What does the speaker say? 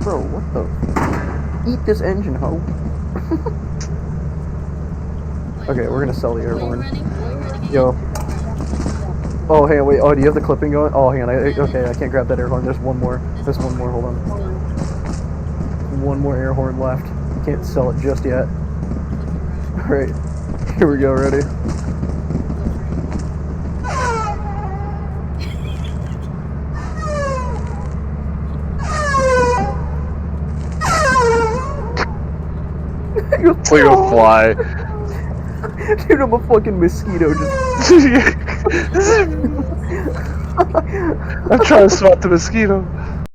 Bro, what the? Eat this engine, ho. Okay, we're gonna sell the air horn. Yo. Oh, hang on, wait. Oh, do you have the clipping going? Oh, hang on. Okay, I can't grab that air horn. There's one more. There's one more. Hold on. One more air horn left. Can't sell it just yet. Alright. Here we go. Ready? It's like a fly. Dude, I'm a fucking mosquito just. I'm trying to swat the mosquito.